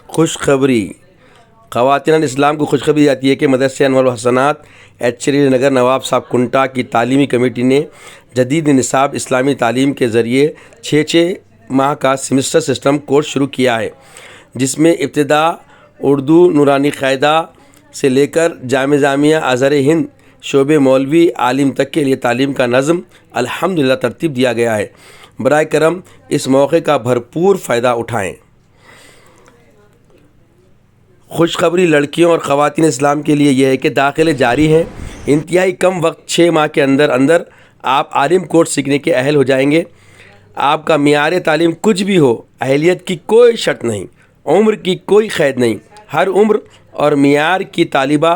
خوشخبری خواتین اسلام کو خوشخبری جاتی ہے کہ مدرسہ انوار الحسنات ایچری نگر نواب صاحب کنٹا کی تعلیمی کمیٹی نے جدید نصاب اسلامی تعلیم کے ذریعے 6 ماہ کا سیمسٹر سسٹم کورس شروع کیا ہے، جس میں ابتدا اردو نورانی قاعدہ سے لے کر جامعہ ازہر ہند شعبہ مولوی عالم تک کے لیے تعلیم کا نظم الحمدللہ ترتیب دیا گیا ہے۔ برائے کرم اس موقع کا بھرپور فائدہ اٹھائیں۔ خوشخبری لڑکیوں اور خواتین اسلام کے لیے یہ ہے کہ داخلے جاری ہیں۔ انتہائی کم وقت 6 ماہ کے اندر آپ عالم کورس سیکھنے کے اہل ہو جائیں گے۔ آپ کا معیار تعلیم کچھ بھی ہو، اہلیت کی کوئی شرط نہیں، عمر کی کوئی قید نہیں، ہر عمر اور معیار کی طالبہ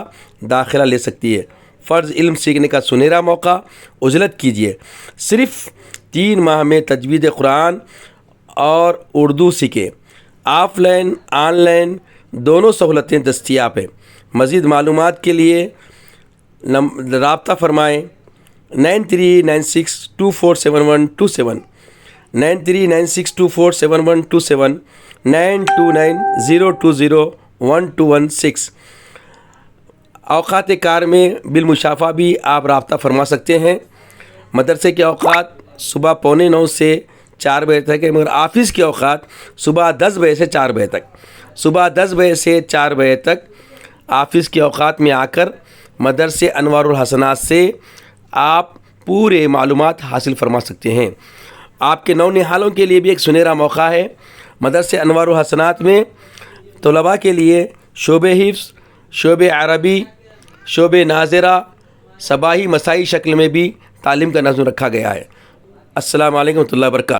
داخلہ لے سکتی ہے۔ فرض علم سیکھنے کا سنہرا موقع، عجلت کیجیے۔ صرف 3 ماہ میں تجوید قرآن اور اردو سیکھیں۔ آف لائن آن لائن دونوں سہولتیں دستیاب ہیں۔ مزید معلومات کے لیے رابطہ فرمائیں 9396247127 9396247127 9290201216۔ اوقات کار میں بالمشافہ بھی آپ رابطہ فرما سکتے ہیں۔ مدرسے کے اوقات صبح 8:45 سے 4 بجے تک ہے، مگر آفس کے اوقات صبح 10 بجے سے 4 بجے تک۔ صبح 10 بجے سے 4 بجے تک آفس کے اوقات میں آ کر مدرسے انوار الحسنات سے آپ پورے معلومات حاصل فرما سکتے ہیں۔ آپ کے نونہالوں کے لیے بھی ایک سنہرا موقع ہے۔ مدرسے انوار الحسنات میں طلباء کے لیے شعبہ حفظ، شعبہ عربی، شعبہ ناظرہ، صباحی مسائی شکل میں بھی تعلیم کا نظم رکھا گیا ہے۔ السلام علیکم ورحمۃ اللہ وبرکاتہ۔